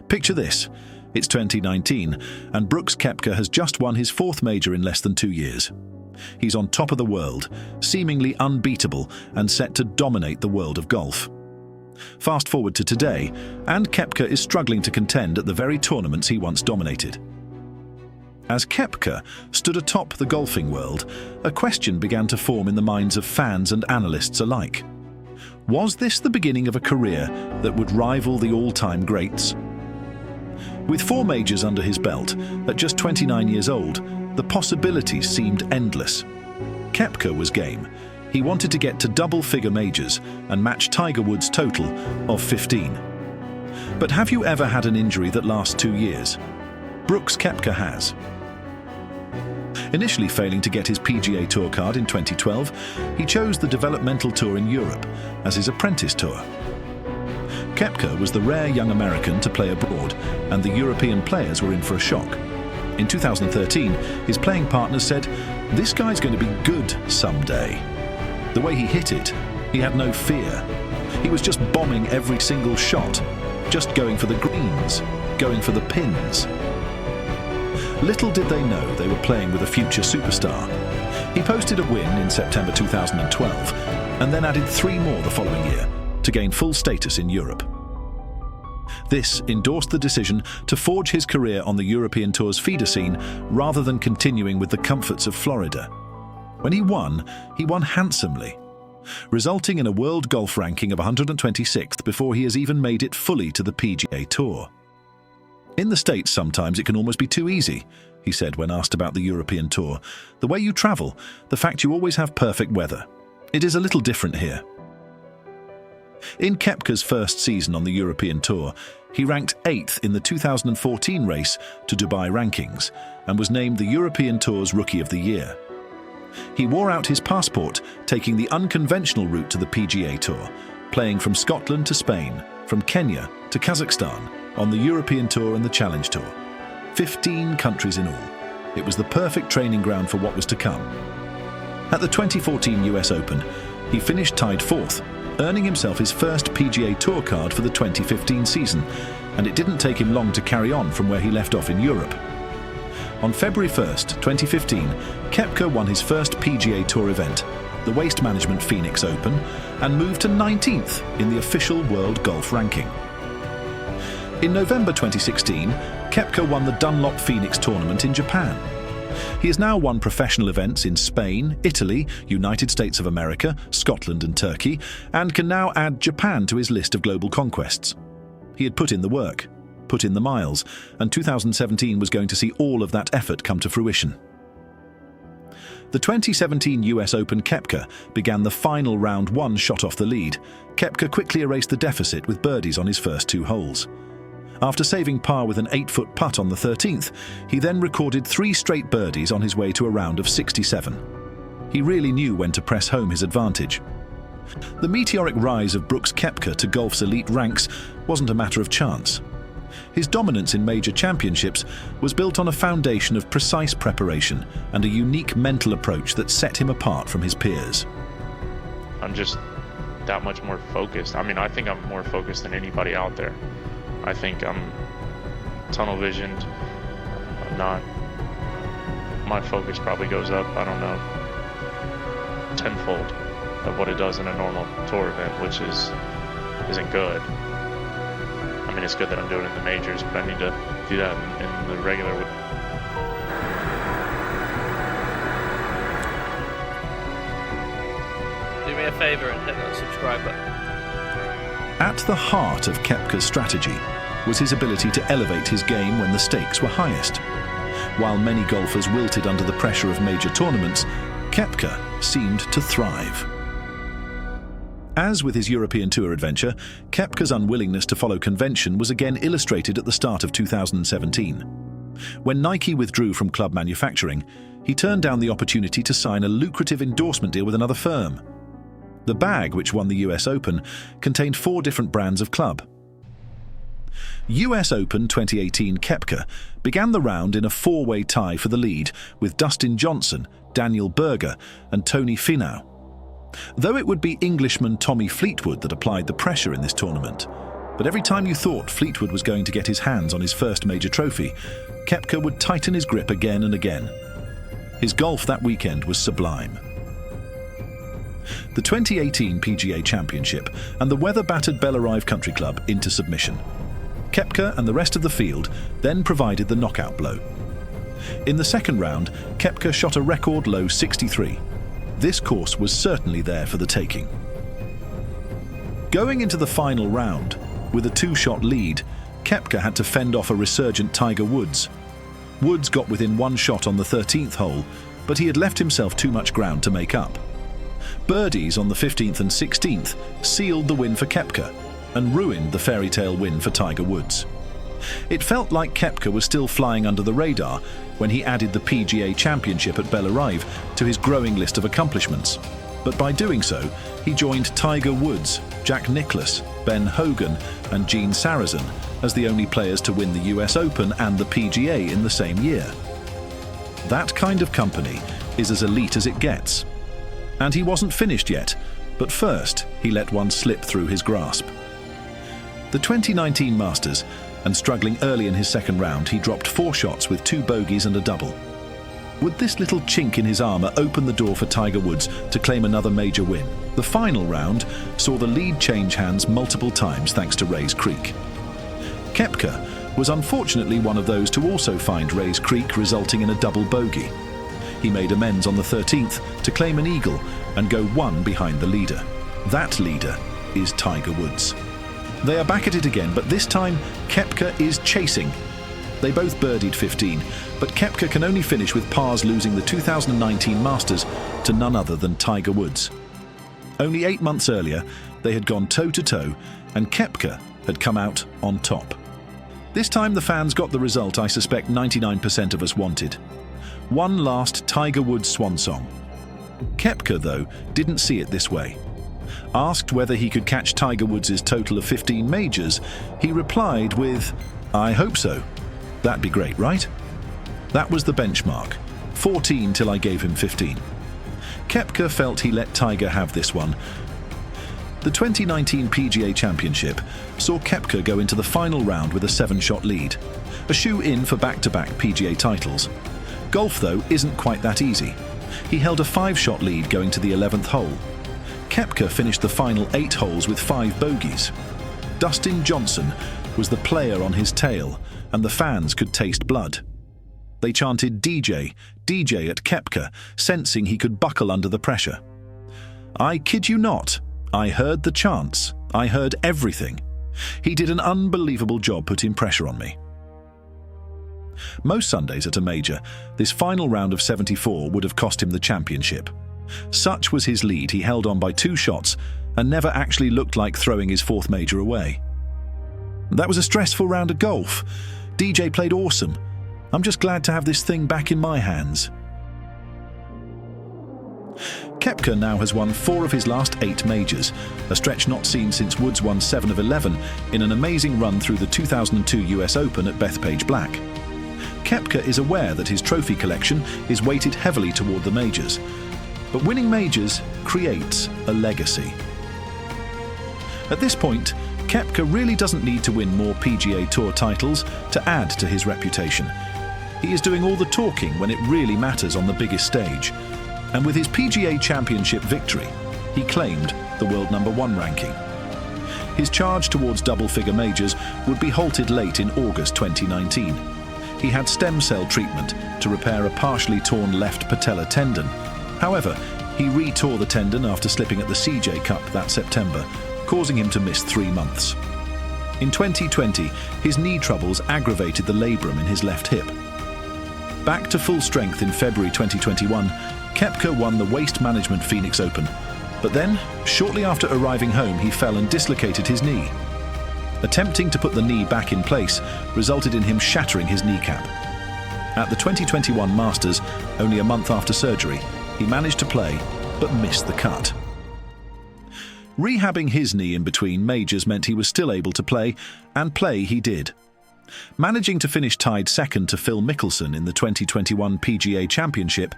Picture this. It's 2019, and Brooks Kepka has just won his fourth major in less than 2 years. He's on top of the world, seemingly unbeatable, and set to dominate the world of golf. Fast forward to today, and Kepka is struggling to contend at the very tournaments he once dominated. As Kepka stood atop the golfing world, a question began to form in the minds of fans and analysts alike. Was this the beginning of a career that would rival the all-time greats? With 4 majors under his belt, at just 29 years old, the possibilities seemed endless. Kepka was game. He wanted to get to double-figure majors and match Tiger Woods' total of 15. But have you ever had an injury that lasts 2 years? Brooks Kepka has. Initially failing to get his PGA Tour card in 2012, he chose the developmental tour in Europe as his apprentice tour. Kepka was the rare young American to play abroad, and the European players were in for a shock. In 2013, his playing partners said, "This guy's going to be good someday." The way he hit it, he had no fear. He was just bombing every single shot, just going for the greens, going for the pins. Little did they know they were playing with a future superstar. He posted a win in September 2012 and then added 3 more the following year to gain full status in Europe. This endorsed the decision to forge his career on the European Tour's feeder scene rather than continuing with the comforts of Florida. When he won handsomely, resulting in a world golf ranking of 126th before he has even made it fully to the PGA Tour. "In the States, sometimes it can almost be too easy," he said when asked about the European Tour. "The way you travel, the fact you always have perfect weather. It is a little different here." In Kepka's first season on the European Tour, he ranked 8th in the 2014 race to Dubai rankings and was named the European Tour's Rookie of the Year. He wore out his passport, taking the unconventional route to the PGA Tour, playing from Scotland to Spain, from Kenya to Kazakhstan, on the European Tour and the Challenge Tour. 15 countries in all. It was the perfect training ground for what was to come. At the 2014 US Open, he finished tied 4th, earning himself his first PGA Tour card for the 2015 season, and it didn't take him long to carry on from where he left off in Europe. On February 1st, 2015, Kepka won his first PGA Tour event, the Waste Management Phoenix Open, and moved to 19th in the official World Golf Ranking. In November 2016, Kepka won the Dunlop Phoenix Tournament in Japan. He has now won professional events in Spain, Italy, United States of America, Scotland and Turkey, and can now add Japan to his list of global conquests. He had put in the work, put in the miles, and 2017 was going to see all of that effort come to fruition. The 2017 US Open Kepka began the final round 1 shot off the lead. Kepka quickly erased the deficit with birdies on his first 2 holes. After saving par with an 8-foot putt on the 13th, he then recorded 3 straight birdies on his way to a round of 67. He really knew when to press home his advantage. The meteoric rise of Brooks Kepka to golf's elite ranks wasn't a matter of chance. His dominance in major championships was built on a foundation of precise preparation and a unique mental approach that set him apart from his peers. I'm just that much more focused. I mean, I think I'm more focused than anybody out there. I think I'm tunnel visioned. I'm not. My focus probably goes up, I don't know, tenfold of what it does in a normal tour event, which isn't good. I mean, it's good that I'm doing it in the majors, but I need to do that in the regular. Do me a favor and hit that subscribe button. At the heart of Kepka's strategy was his ability to elevate his game when the stakes were highest. While many golfers wilted under the pressure of major tournaments, Kepka seemed to thrive. As with his European Tour adventure, Kepka's unwillingness to follow convention was again illustrated at the start of 2017. When Nike withdrew from club manufacturing, he turned down the opportunity to sign a lucrative endorsement deal with another firm. The bag, which won the US Open, contained 4 different brands of club. US Open 2018 Kepka began the round in a 4-way tie for the lead with Dustin Johnson, Daniel Berger and Tony Finau. Though it would be Englishman Tommy Fleetwood that applied the pressure in this tournament, But every time you thought Fleetwood was going to get his hands on his first major trophy, Koepka would tighten his grip again and again. His golf that weekend was sublime. The 2018 PGA Championship and the weather-battered Bellerive Country Club into submission. Koepka and the rest of the field then provided the knockout blow. In the second round, Koepka shot a record low 63. This course was certainly there for the taking. Going into the final round, with a two-shot lead, Koepka had to fend off a resurgent Tiger Woods. Woods got within one shot on the 13th hole, but he had left himself too much ground to make up. Birdies on the 15th and 16th sealed the win for Koepka and ruined the fairy tale win for Tiger Woods. It felt like Koepka was still flying under the radar when he added the PGA Championship at Bellerive to his growing list of accomplishments. But by doing so, he joined Tiger Woods, Jack Nicklaus, Ben Hogan and Gene Sarazen as the only players to win the US Open and the PGA in the same year. That kind of company is as elite as it gets. And he wasn't finished yet, but first he let one slip through his grasp. The 2019 Masters, and struggling early in his second round, he dropped 4 shots with 2 bogeys and a double. Would this little chink in his armour open the door for Tiger Woods to claim another major win? The final round saw the lead change hands multiple times thanks to Rays Creek. Koepka was unfortunately one of those to also find Rays Creek resulting in a double bogey. He made amends on the 13th to claim an eagle and go 1 behind the leader. That leader is Tiger Woods. They are back at it again, but this time Koepka is chasing. They both birdied 15, but Koepka can only finish with pars, losing the 2019 Masters to none other than Tiger Woods. Only 8 months earlier, they had gone toe-to-toe, and Koepka had come out on top. This time the fans got the result I suspect 99% of us wanted. One last Tiger Woods swan song. Koepka, though, didn't see it this way. Asked whether he could catch Tiger Woods' total of 15 majors, he replied with, "I hope so. That'd be great, right?" That was the benchmark. 14 till I gave him 15. Koepka felt he let Tiger have this one. The 2019 PGA Championship saw Koepka go into the final round with a 7-shot lead, a shoe-in for back-to-back PGA titles. Golf, though, isn't quite that easy. He held a 5-shot lead going to the 11th hole. Koepka finished the final 8 holes with 5 bogeys. Dustin Johnson was the player on his tail, and the fans could taste blood. They chanted DJ, DJ at Koepka, sensing he could buckle under the pressure. I kid you not, I heard the chants, I heard everything. He did an unbelievable job putting pressure on me. Most Sundays at a major, this final round of 74 would have cost him the championship. Such was his lead, he held on by 2 shots and never actually looked like throwing his 4th major away. That was a stressful round of golf. DJ played awesome. I'm just glad to have this thing back in my hands. Koepka now has won 4 of his last 8 majors, a stretch not seen since Woods won 7 of 11 in an amazing run through the 2002 US Open at Bethpage Black. Koepka is aware that his trophy collection is weighted heavily toward the majors, but winning majors creates a legacy. At this point, Koepka really doesn't need to win more PGA Tour titles to add to his reputation. He is doing all the talking when it really matters on the biggest stage. And with his PGA Championship victory, he claimed the world #1 ranking. His charge towards double-figure majors would be halted late in August 2019. He had stem cell treatment to repair a partially torn left patella tendon. However, he re-tore the tendon after slipping at the CJ Cup that September, causing him to miss 3 months. In 2020, his knee troubles aggravated the labrum in his left hip. Back to full strength in February 2021, Koepka won the Waste Management Phoenix Open, but then, shortly after arriving home, he fell and dislocated his knee. Attempting to put the knee back in place resulted in him shattering his kneecap. At the 2021 Masters, only a month after surgery, he managed to play, but missed the cut. Rehabbing his knee in between majors meant he was still able to play, and play he did. Managing to finish tied second to Phil Mickelson in the 2021 PGA Championship,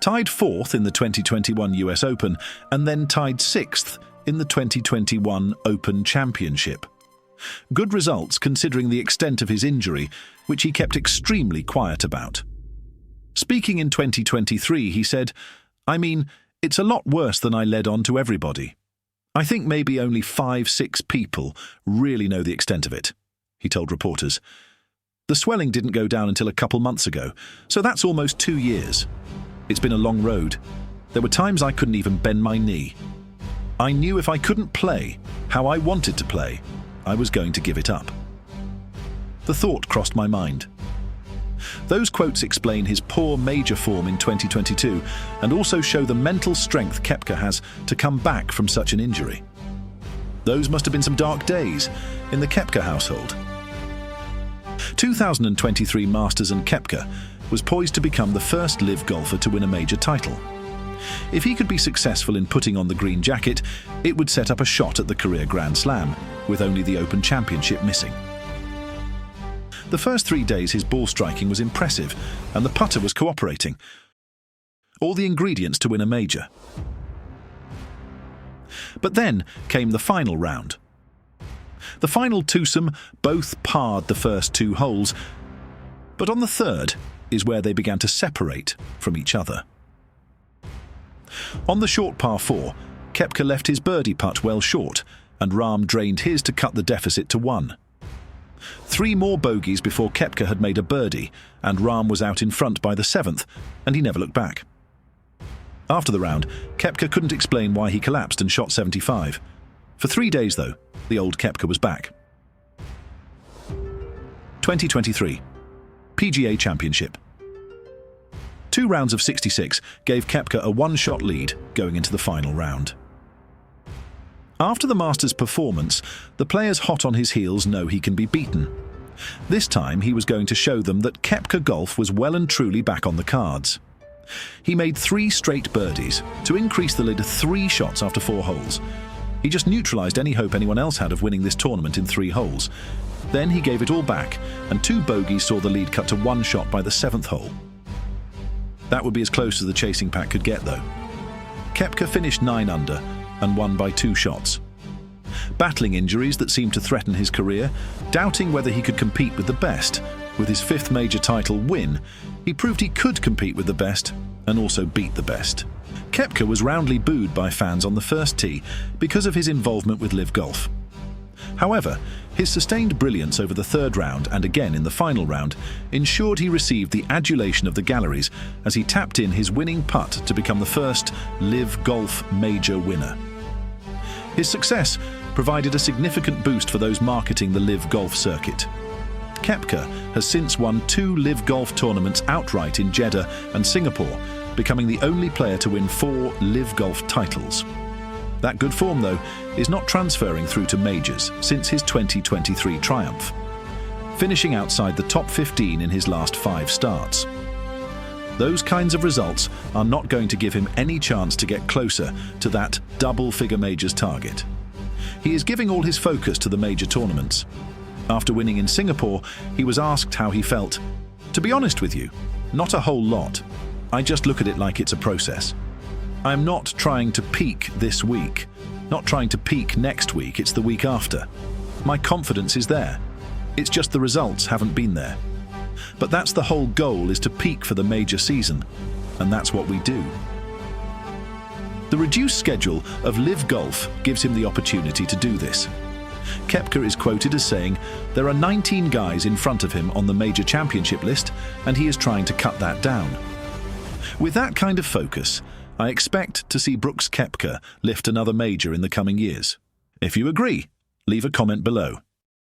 tied 4th in the 2021 US Open, and then tied 6th in the 2021 Open Championship. Good results considering the extent of his injury, which he kept extremely quiet about. Speaking in 2023, he said, "I mean, it's a lot worse than I led on to everybody. I think maybe only 5-6 people really know the extent of it," he told reporters. The swelling didn't go down until a couple months ago, so that's almost 2 years. It's been a long road. There were times I couldn't even bend my knee. I knew if I couldn't play how I wanted to play, I was going to give it up. The thought crossed my mind. Those quotes explain his poor major form in 2022 and also show the mental strength Koepka has to come back from such an injury. Those must have been some dark days in the Koepka household. 2023 Masters and Koepka was poised to become the first LIV golfer to win a major title. If he could be successful in putting on the green jacket, it would set up a shot at the career Grand Slam, with only the Open Championship missing. The first 3 days his ball striking was impressive and the putter was cooperating. All the ingredients to win a major. But then came the final round. The final twosome both parred the first 2 holes, but on the third is where they began to separate from each other. On the short par 4, Koepka left his birdie putt well short and Rahm drained his to cut the deficit to 1. 3 more bogeys before Koepka had made a birdie, and Rahm was out in front by the 7th, and he never looked back. After the round, Koepka couldn't explain why he collapsed and shot 75. For 3 days, though, the old Koepka was back. 2023 PGA Championship. 2 rounds of 66 gave Koepka a 1-shot lead going into the final round. After the Masters performance, the players hot on his heels know he can be beaten. This time he was going to show them that Koepka golf was well and truly back on the cards. He made 3 straight birdies to increase the lead to 3 shots after 4 holes. He just neutralised any hope anyone else had of winning this tournament in 3 holes. Then he gave it all back, and 2 bogeys saw the lead cut to 1 shot by the 7th hole. That would be as close as the chasing pack could get, though. Koepka finished 9 under and won by 2 shots. Battling injuries that seemed to threaten his career, doubting whether he could compete with the best, with his 5th major title win, he proved he could compete with the best and also beat the best. Koepka was roundly booed by fans on the first tee because of his involvement with LIV Golf. However, his sustained brilliance over the 3rd round and again in the final round ensured he received the adulation of the galleries as he tapped in his winning putt to become the first LIV Golf major winner. His success provided a significant boost for those marketing the LIV Golf circuit. Koepka has since won 2 LIV Golf tournaments outright in Jeddah and Singapore, becoming the only player to win 4 LIV Golf titles. That good form, though, is not transferring through to majors since his 2023 triumph, finishing outside the top 15 in his last 5 starts. Those kinds of results are not going to give him any chance to get closer to that double-figure majors target. He is giving all his focus to the major tournaments. After winning in Singapore, he was asked how he felt. "To be honest with you, not a whole lot. I just look at it like it's a process. I'm not trying to peak this week, not trying to peak next week, it's the week after. My confidence is there. It's just the results haven't been there. But that's the whole goal, is to peak for the major season, and that's what we do." The reduced schedule of LIV Golf gives him the opportunity to do this. Koepka is quoted as saying, "There are 19 guys in front of him on the major championship list, and he is trying to cut that down." With that kind of focus, I expect to see Brooks Koepka lift another major in the coming years. If you agree, leave a comment below.